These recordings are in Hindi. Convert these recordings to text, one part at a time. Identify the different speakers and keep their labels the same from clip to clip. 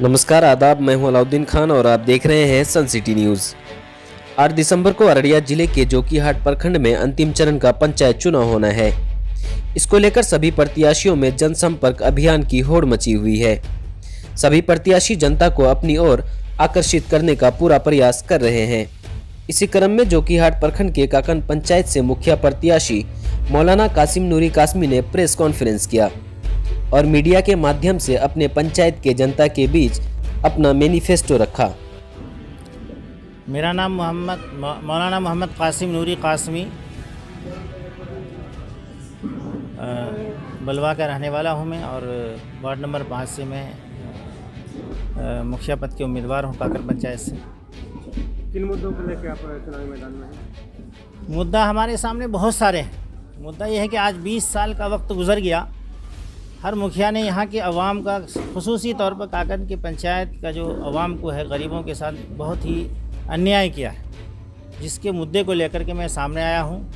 Speaker 1: नमस्कार आदाब, मैं हूं अलाउद्दीन खान और आप देख रहे हैं सन सिटी न्यूज़। 8 दिसंबर को अररिया जिले के जोकीहाट प्रखंड में अंतिम चरण का पंचायत चुनाव होना है। इसको लेकर सभी प्रत्याशियों में जनसंपर्क अभियान की होड़ मची हुई है। सभी प्रत्याशी जनता को अपनी ओर आकर्षित करने का पूरा प्रयास कर रहे हैं। इसी क्रम में जोकीहाट प्रखंड के काकन पंचायत से मुखिया प्रत्याशी मौलाना कासिम नूरी कासमी ने प्रेस कॉन्फ्रेंस किया और मीडिया के माध्यम से अपने पंचायत के जनता के बीच अपना मैनिफेस्टो रखा।
Speaker 2: मेरा नाम मौलाना मोहम्मद कासिम नूरी कासमी बलवा का रहने वाला हूँ मैं और वार्ड नंबर 5 से मैं मुखिया पद के उम्मीदवार हूँ काकर पंचायत से।
Speaker 3: किन मुद्दों को लेकर आप चुनावी मैदान में हैं?
Speaker 2: मुद्दा हमारे सामने बहुत सारे हैं। मुद्दा यह है कि आज 20 साल का वक्त गुजर गया। हर मुखिया ने यहाँ के अवाम का, खुसूसी तौर पर काकन की पंचायत का जो अवाम को है, गरीबों के साथ बहुत ही अन्याय किया है, जिसके मुद्दे को लेकर के मैं सामने आया हूँ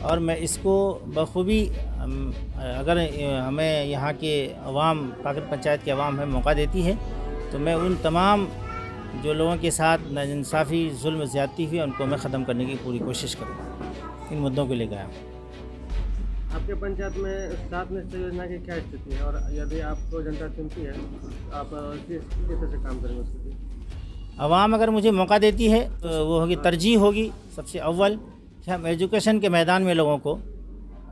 Speaker 2: और मैं इसको बखूबी, अगर हमें यहाँ के अवाम, काकन पंचायत के अवाम हमें मौका देती है तो मैं उन तमाम जो लोगों के साथ नाइंसाफ़ी, जुल्म, ज़्यादती हुई उनको मैं ख़त्म करने की पूरी कोशिश करूँगा। इन मुद्दों को लेकर आया हूँ।
Speaker 3: आपके पंचायत में 7 निश्चय योजना की क्या स्थिति है और यदि आपको जनता चुनती है तो आप किस तरह से काम करेंगे उसके लिए?
Speaker 2: अवाम अगर मुझे मौका देती है तो वो होगी, तरजीह होगी सबसे अव्वल कि हम एजुकेशन के मैदान में लोगों को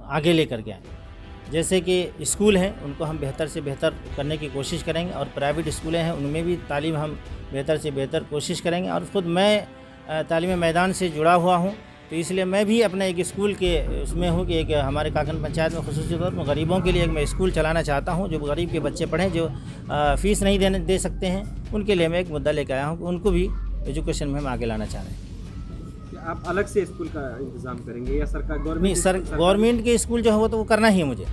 Speaker 2: आगे लेकर के आएँ। जैसे कि स्कूल हैं उनको हम बेहतर से बेहतर करने की कोशिश करेंगे और प्राइवेट स्कूलें हैं उनमें भी तालीम हम बेहतर से बेहतर कोशिश करेंगे। और ख़ुद मैं तालीम मैदान से जुड़ा हुआ हूँ तो इसलिए मैं भी अपने एक स्कूल के उसमें हूँ कि एक हमारे काकन पंचायत में खुसूसी तौर पर गरीबों के लिए एक मैं स्कूल चलाना चाहता हूँ। जो गरीब के बच्चे पढ़ें, जो फ़ीस नहीं दे सकते हैं, उनके लिए मैं एक मुद्दा लेकर आया हूँ कि उनको भी एजुकेशन में हम आगे लाना चाह रहे हैं।
Speaker 3: आप अलग से स्कूल का इंतज़ाम करेंगे या सरकार
Speaker 2: गवर्नमेंट के स्कूल जो है वो तो वो करना ही है मुझे।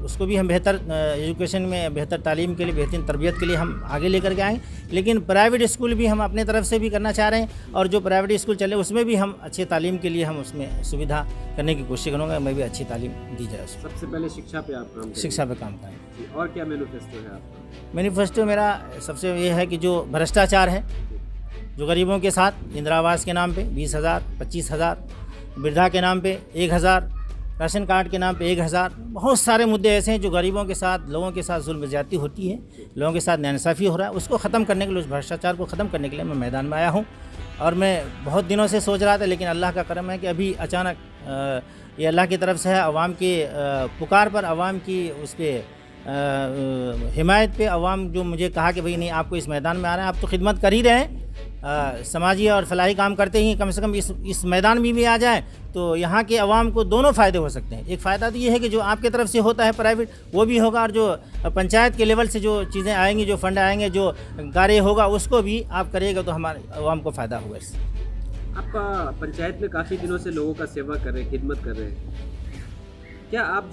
Speaker 2: उसको भी हम बेहतर एजुकेशन में, बेहतर तालीम के लिए, बेहतरीन तरबियत के लिए हम आगे लेकर के आएँ। लेकिन प्राइवेट स्कूल भी हम अपने तरफ से भी करना चाह रहे हैं और जो प्राइवेट स्कूल चले उसमें भी हम अच्छी तालीम के लिए हम उसमें सुविधा करने की कोशिश करूँगा। मैं भी अच्छी तालीम दी जाए उसको।
Speaker 3: सबसे पहले शिक्षा पे आप काम करेंगे?
Speaker 2: शिक्षा पर काम करें।
Speaker 3: और क्या मैनिफेस्टो है आपका?
Speaker 2: मैनिफेस्टो मेरा सबसे ये है कि जो भ्रष्टाचार है, जो गरीबों के साथ इंदिरा आवास के नाम पे 20,000, 25,000, वृद्धा के नाम पे 1,000, राशन कार्ड के नाम पे 1,000, बहुत सारे मुद्दे ऐसे हैं जो गरीबों के साथ, लोगों के साथ जुल्म ज़्यादती होती है, लोगों के साथ नाइंसाफ़ी हो रहा है। उसको ख़त्म करने के लिए, उस भ्रष्टाचार को ख़त्म करने के लिए मैं मैदान में आया हूँ। और मैं बहुत दिनों से सोच रहा था, लेकिन अल्लाह का करम है कि अभी अचानक ये अल्लाह की तरफ से है। अवाम के पुकार पर, अवाम की उस पर हिमायत पे अवाम जो मुझे कहा कि भाई नहीं, आपको इस मैदान में आना है, आप तो खिदमत कर ही रहे हैं, समाजी और फलाही काम करते ही, कम से कम इस मैदान में भी आ जाए तो यहाँ के अवाम को दोनों फ़ायदे हो सकते हैं। एक फ़ायदा तो ये है कि जो आपके तरफ से होता है प्राइवेट वो भी होगा, और जो पंचायत के लेवल से जो चीज़ें आएंगी, जो फंड आएंगे, जो कार्य होगा उसको भी आप करिएगा तो हमारे अवाम को फ़ायदा होगा इससे।
Speaker 3: आपका पंचायत में काफ़ी दिनों से लोगों का सेवा कर रहे हैं, खिदमत कर रहे हैं। क्या आप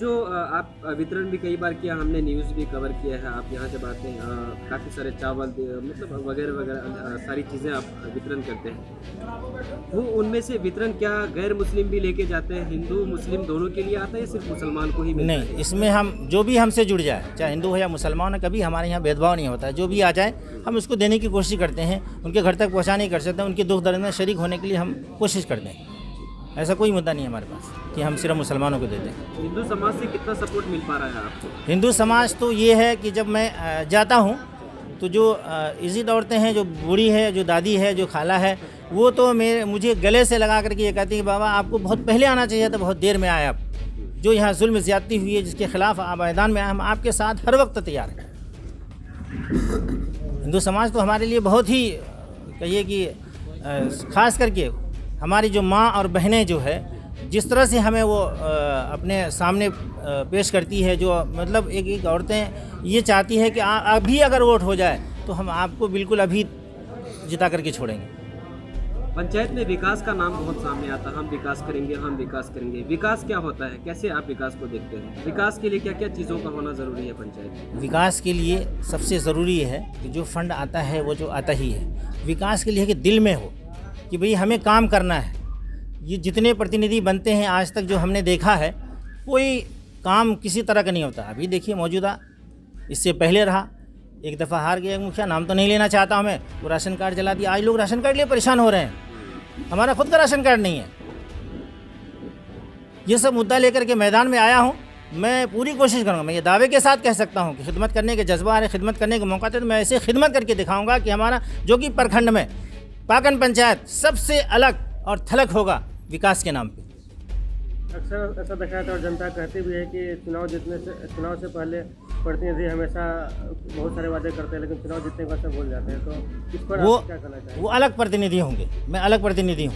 Speaker 3: आप वितरण भी कई बार किया, हमने न्यूज़ भी कवर किया है, आप यहाँ जब आते हैं काफ़ी सारे चावल मतलब वगैरह वगैरह सारी चीज़ें आप वितरण करते हैं। वो उनमें से वितरण क्या गैर मुस्लिम भी लेके जाते हैं, हिंदू मुस्लिम दोनों के लिए आता है या सिर्फ मुसलमान को ही मिलता है?
Speaker 2: नहीं, इसमें हम जो भी हमसे जुड़ जाए, चाहे हिंदू हो या मुसलमान हो, कभी हमारे यहाँ भेदभाव नहीं होता है। जो भी आ जाए हम उसको देने की कोशिश करते हैं, उनके घर तक पहुँचा नहीं कर सकते, उनके दुख दर्द में शरीक होने के लिए हम कोशिश करते हैं। ऐसा कोई मुद्दा नहीं है हमारे पास कि हम सिर्फ मुसलमानों को देते हैं।
Speaker 3: हिंदू समाज से कितना सपोर्ट मिल पा रहा है आपको?
Speaker 2: हिंदू समाज तो ये है कि जब मैं जाता हूँ तो जो इज़्ज़त औरतें हैं, जो बूढ़ी है, जो दादी है, जो खाला है, वो तो मुझे गले से लगा करके ये कहती है कि बाबा आपको बहुत पहले आना चाहिए था, बहुत देर में आए आप। जो यहाँ जुल्म ज़्यादती हुई है, जिसके ख़िलाफ़ आप मैदान में आए, हम आपके साथ हर वक्त तैयार हैं। हिंदू समाज तो हमारे लिए बहुत ही, कहिए कि ख़ास करके हमारी जो माँ और बहनें जो है, जिस तरह से हमें वो अपने सामने पेश करती है, जो मतलब एक औरतें ये चाहती है कि अभी अगर वोट हो जाए तो हम आपको बिल्कुल अभी जिता करके छोड़ेंगे।
Speaker 3: पंचायत में विकास का नाम बहुत सामने आता है, हम विकास करेंगे, हम विकास करेंगे। विकास क्या होता है, कैसे आप विकास को देखते हैं? विकास के लिए क्या क्या चीज़ों का होना ज़रूरी है पंचायत में?
Speaker 2: विकास के लिए सबसे ज़रूरी है कि जो फंड आता है वो जो आता ही है, विकास के लिए है कि दिल में हो कि भाई हमें काम करना है। ये जितने प्रतिनिधि बनते हैं आज तक जो हमने देखा है, कोई काम किसी तरह का नहीं होता। अभी देखिए मौजूदा, इससे पहले रहा, एक दफ़ा हार गया मुखिया, नाम तो नहीं लेना चाहता हूँ मैं, वो राशन कार्ड जला दिया। आज लोग राशन कार्ड के लिए परेशान हो रहे हैं, हमारा खुद का राशन कार्ड नहीं है। ये सब मुद्दा लेकर के मैदान में आया हूँ। मैं पूरी कोशिश करूँगा, मैं ये दावे के साथ कह सकता हूँ कि खिदमत करने के जज्बा है, खिदमत करने का मौका थे तो मैं ऐसे खिदमत करके दिखाऊँगा कि हमारा जो कि प्रखंड में पाकन पंचायत सबसे अलग और थलग होगा विकास के नाम पे।
Speaker 4: अक्सर ऐसा देखा जाता है और जनता कहती भी है कि चुनाव से पहले प्रतिनिधि हमेशा बहुत सारे वादे करते हैं, लेकिन चुनाव जीतने के बाद सब भूल जाते हैं। तो इस पर आप क्या कहना चाहिए?
Speaker 2: वो अलग प्रतिनिधि होंगे, मैं अलग प्रतिनिधि हूँ।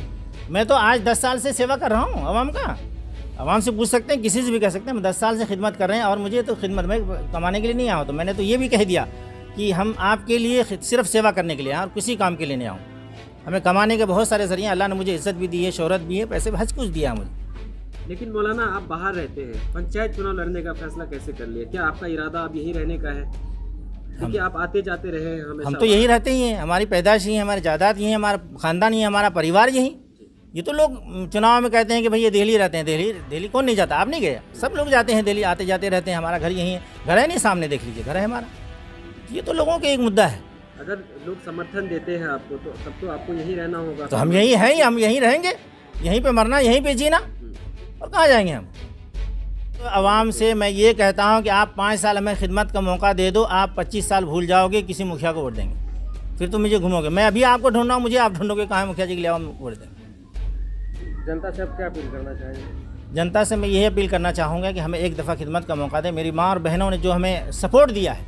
Speaker 2: मैं तो आज 10 साल से सेवा कर रहा हूँ आवाम का। आवाम से पूछ सकते हैं, किसी से भी कह सकते हैं, मैं 10 साल से खिदमत कर रहे हैं और मुझे तो खिदमत में कमाने के लिए नहीं आया हूँ। तो मैंने तो ये भी कह दिया कि हम आपके लिए सिर्फ सेवा करने के लिए आए और किसी काम के लिए नहीं आऊँ। हमें कमाने के बहुत सारे जरिए, अल्लाह ने मुझे इज्जत भी दी है, शोहरत भी है, पैसे भी, हर कुछ दिया मुझे।
Speaker 3: लेकिन मौलाना आप बाहर रहते हैं, पंचायत चुनाव लड़ने का फैसला कैसे कर लिया? क्या आपका इरादा अब यहीं रहने का है? क्योंकि आप आते जाते रहे हैं हमेशा।
Speaker 2: हम तो यही रहते ही हैं, हमारी पैदाइश यही है, हमारी जायदाद यही है, हमारा ख़ानदान यही है, हमारा परिवार यही। ये तो लोग चुनाव में कहते हैं कि भाई ये दिल्ली रहते हैं। दिल्ली कौन नहीं जाता? आप नहीं गए? सब लोग जाते हैं दिल्ली, आते जाते रहते हैं। हमारा घर यहीं है, घर है नहीं सामने, देख लीजिए घर है हमारा। ये तो लोगों का एक मुद्दा है।
Speaker 3: अगर लोग समर्थन देते हैं आपको तो तब तो आपको यहीं रहना होगा।
Speaker 2: तो हम यहीं हैं, हम यहीं रहेंगे, यहीं पे मरना, यहीं पे जीना, और कहाँ जाएंगे हम? तो आवाम से मैं ये कहता हूँ कि आप 5 साल हमें खिदमत का मौका दे दो, आप 25 साल भूल जाओगे, किसी मुखिया को वोट देंगे, फिर तो मुझे घूमोगे। मैं अभी आपको ढूंढ रहा हूँ, मुझे आप ढूंढोगे कहाँ मुखिया जी के लिए वोट देंगे।
Speaker 4: जनता से आप क्या अपील करना चाहेंगे?
Speaker 2: जनता से मैं यही अपील करना चाहूँगा कि हमें एक दफ़ा खिदमत का मौका दें। मेरी माँ और बहनों ने जो हमें सपोर्ट दिया है,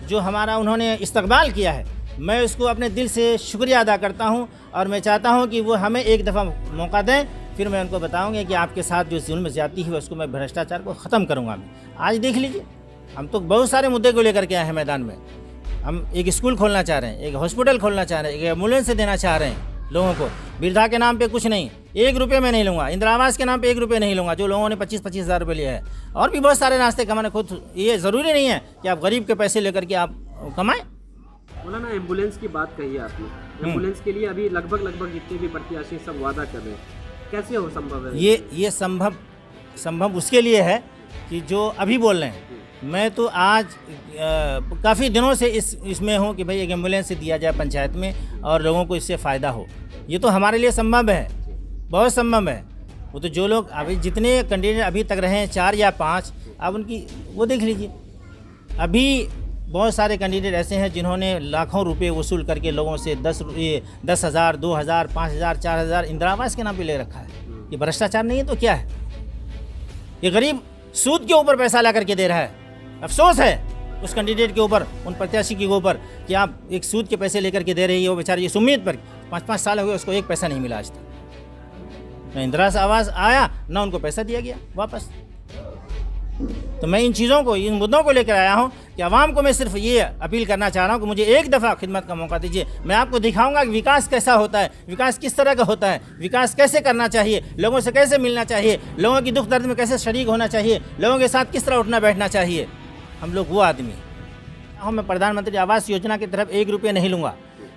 Speaker 2: जो हमारा उन्होंने इस्तकबाल किया है, मैं उसको अपने दिल से शुक्रिया अदा करता हूँ। और मैं चाहता हूँ कि वो हमें एक दफ़ा मौका दें, फिर मैं उनको बताऊँगा कि आपके साथ जो जुल्म ज़्यादती है उसको मैं, भ्रष्टाचार को ख़त्म करूँगा। मैं आज देख लीजिए, हम तो बहुत सारे मुद्दे को लेकर के आए हैं मैदान में। हम एक स्कूल खोलना चाह रहे हैं, एक हॉस्पिटल खोलना चाह रहे हैं, एक एम्बुलेंस देना चाह रहे हैं लोगों को। वृद्धा के नाम पे कुछ नहीं, 1 रुपये में नहीं लूँगा। इंदिरा आवास के नाम पे 1 रुपये नहीं लूँगा, जो लोगों ने 25-25 हज़ार रुपये लिया है। और भी बहुत सारे रास्ते कमाने खुद, ये ज़रूरी नहीं है कि आप गरीब के पैसे लेकर के आप कमाएँ।
Speaker 3: मौलाना एम्बुलेंस की बात कही आपने, एम्बुलेंस के लिए अभी लगभग जितने भी प्रत्याशी सब वादा कर रहे हैं, कैसे हो संभव है?
Speaker 2: ये संभव उसके लिए है कि जो अभी बोल रहे हैं। मैं तो आज काफ़ी दिनों से इसमें हूँ कि भाई एक एम्बुलेंस से दिया जाए पंचायत में और लोगों को इससे फ़ायदा हो। ये तो हमारे लिए संभव है, बहुत संभव है। वो तो जो लोग अभी जितने कैंडिडेट अभी तक रहे हैं, 4 या 5, अब उनकी वो देख लीजिए। अभी बहुत सारे कैंडिडेट ऐसे हैं जिन्होंने लाखों रुपए वसूल करके लोगों से 10,000, 2,000, 5,000, 4,000 इंदिरा आवास के नाम पे ले रखा है। ये भ्रष्टाचार नहीं है तो क्या है? ये गरीब सूद के ऊपर पैसा ला करके दे रहा है। अफसोस है उस कैंडिडेट के ऊपर, उन प्रत्याशी के ऊपर कि आप एक सूद के पैसे लेकर के दे रही है। वो बेचारे इस उम्मीद पर 5-5 साल हो गए, उसको 1 पैसा नहीं मिला आज तक। न इंदिरा आवास आया, ना उनको पैसा दिया गया वापस। तो मैं इन चीज़ों को, इन मुद्दों को लेकर आया हूँ कि आवाम को मैं सिर्फ ये अपील करना चाह रहा हूँ कि मुझे एक दफ़ा खिदमत का मौका दीजिए। मैं आपको दिखाऊंगा कि विकास कैसा होता है, विकास किस तरह का होता है, विकास कैसे करना चाहिए, लोगों से कैसे मिलना चाहिए, लोगों की दुख दर्द में कैसे शरीक होना चाहिए, लोगों के साथ किस तरह उठना बैठना चाहिए। हम लोग वो आदमी हैं। मैं प्रधानमंत्री आवास योजना की तरफ 1 रुपये नहीं लूँगा,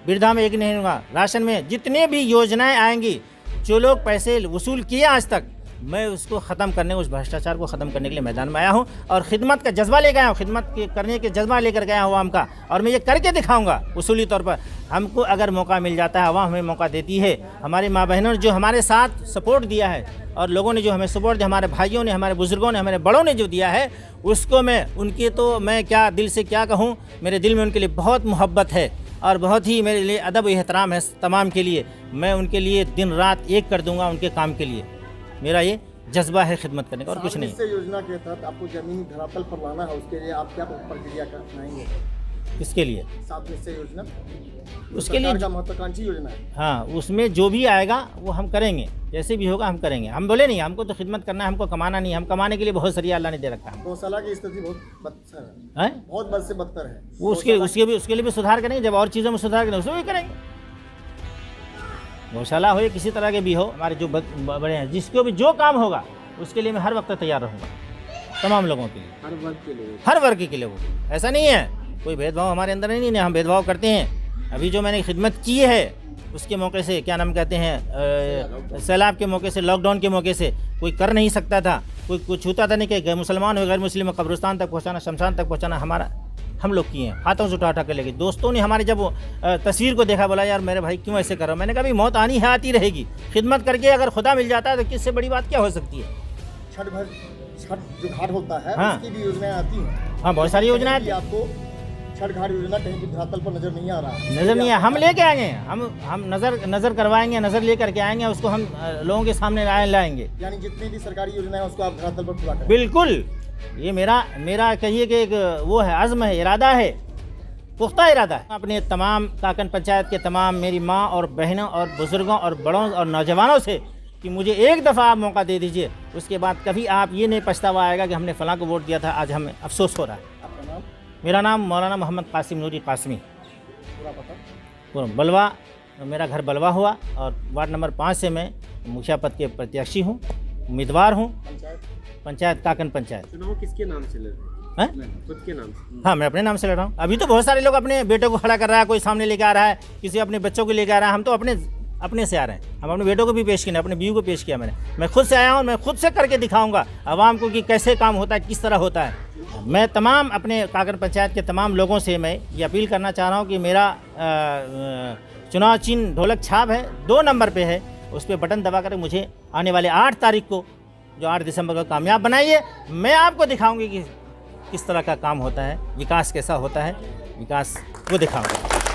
Speaker 2: वृद्धा में 1 नहीं लूँगा, राशन में जितने भी योजनाएँ आएंगी, जो लोग पैसे वसूल किए आज तक, मैं उसको ख़त्म करने, उस भ्रष्टाचार को ख़त्म करने के लिए मैदान में आया हूँ और खिदमत का जज्बा लेकर आया हूँ, खिदमत करने के जज्बा लेकर गया हूँ आवाम का। और मैं ये करके दिखाऊंगा उसूली तौर पर। हमको अगर मौका मिल जाता है, आवाम हमें मौका देती है, हमारी माँ बहनों ने जो हमारे साथ सपोर्ट दिया है और लोगों ने जो हमें सपोर्ट दिया, हमारे भाइयों ने, हमारे बुज़ुर्गों ने, हमारे बड़ों ने जो दिया है, उसको मैं उनके तो मैं क्या दिल से क्या कहूँ। मेरे दिल में उनके लिए बहुत मोहब्बत है और बहुत ही मेरे लिए अदब एहतराम है तमाम के लिए। मैं उनके लिए दिन रात एक कर दूँगा उनके काम के लिए। मेरा ये जज्बा है खिदमत करने का और कुछ नहीं।
Speaker 5: योजना के तहत आपको जमीन धरातल पर लाना है, उसके लिए आप क्या प्रक्रिया अपनाएंगे?
Speaker 2: किसके लिए?
Speaker 5: 7 निश्चय योजना,
Speaker 2: उसके लिए
Speaker 5: का महत्वाकांक्षी योजना है।
Speaker 2: हाँ, उसमें जो भी आएगा वो हम करेंगे, जैसे भी होगा हम करेंगे। हम बोले नहीं, हमको तो खिदमत करना है, हमको कमाना नहीं। हम कमाने के लिए बहुत सरिया अल्लाह ने दे रखा है।
Speaker 5: गौशाला की स्थिति बहुत बदतर है, बहुत बद से बदतर है।
Speaker 2: वो उसके लिए भी सुधार करेंगे। जब और चीज़ों में सुधार करेंगे उसमें भी करेंगे। गौशाला हो या किसी तरह के भी हो, हमारे जो बड़े हैं, जिसको भी जो काम होगा उसके लिए मैं हर वक्त तैयार रहूँगा, तमाम लोगों के लिए, हर वर्ग के लिए। वो ऐसा नहीं है कोई भेदभाव हमारे अंदर नहीं है, हम भेदभाव करते हैं। अभी जो मैंने खिदमत की है उसके मौके से, क्या नाम कहते हैं, सैलाब के मौके से, लॉकडाउन के मौके से कोई कर नहीं सकता था, कोई छूता था नहीं कि मुसलमान हो गैर मुस्लिम कब्रिस्तान तक पहुँचाना, शमशान तक पहुँचाना हमारा हम लोग किए हैं, हाथों से उठा के लेके। दोस्तों ने हमारे जब वो तस्वीर को देखा, बोला यार मेरे भाई क्यों ऐसे कर रहे हो। मैंने कहा भाई मौत आनी है, आती रहेगी, खिदमत करके अगर खुदा मिल जाता है तो किससे बड़ी बात क्या हो सकती है।
Speaker 5: छठ जो घाट होता है
Speaker 2: हाँ।
Speaker 5: उसकी भी योजनाएं आती हैं।
Speaker 2: हाँ, बहुत सारी योजनाएं आती हैं।
Speaker 5: आपको छठ घाट योजना कहीं भी धरातल पर नजर नहीं आ रहा है।
Speaker 2: नज़र नहीं है, हम लेके आएंगे, हम नज़र करवाएंगे, नज़र ले करके आएंगे, उसको हम लोगों के सामने लाएंगे।
Speaker 5: यानी जितनी भी सरकारी योजनाएं हैं उसको आप धरातल पर पूरा करें।
Speaker 2: बिल्कुल, ये मेरा कहिए कि एक वो है, अज़्म है, इरादा है, पुख्ता इरादा है। अपने तमाम काकन पंचायत के तमाम मेरी माँ और बहनों और बुज़ुर्गों और बड़ों और नौजवानों से कि मुझे एक दफ़ा आप मौका दे दीजिए, उसके बाद कभी आप ये नहीं पछतावा आएगा कि हमने फ़लाँ को वोट दिया था, आज हमें अफसोस हो रहा है।
Speaker 5: आपका नाम?
Speaker 2: मेरा नाम मौलाना मोहम्मद कासिम नूरी कासमी,
Speaker 5: पूरा पता?
Speaker 2: पूरा बलवा, मेरा घर बलवा हुआ और वार्ड नंबर 5 से मैं मुखिया पद के प्रत्याशी हूँ, उम्मीदवार हूँ। पंचायत काकन पंचायत।
Speaker 3: चुनाव किसके नाम से लड़ रहे
Speaker 2: हैं?
Speaker 3: हैं? खुद के नाम से?
Speaker 2: हाँ, मैं अपने नाम से लड़ रहा हूँ। अभी तो बहुत सारे लोग अपने बेटों को खड़ा कर रहा है, कोई सामने लेके आ रहा है, किसी अपने बच्चों को लेके आ रहा है। हम तो अपने से आ रहे हैं। हम अपने बेटों को भी पेश किया, अपने बीवी को पेश किया मैंने। मैं खुद से आया हूँ, मैं खुद से करके दिखाऊंगा आवाम को कि कैसे काम होता है, किस तरह होता है। मैं तमाम अपने काकन पंचायत के तमाम लोगों से मैं ये अपील करना चाह रहा हूँ कि मेरा चुनाव चिन्ह ढोलक छाप है, 2 नंबर पे है, उस पर बटन दबा कर मुझे आने वाले 8 तारीख को, जो 8 दिसंबर को कामयाब बनाइए। मैं आपको दिखाऊंगी कि किस तरह का काम होता है, विकास कैसा होता है, विकास वो दिखाऊंगा।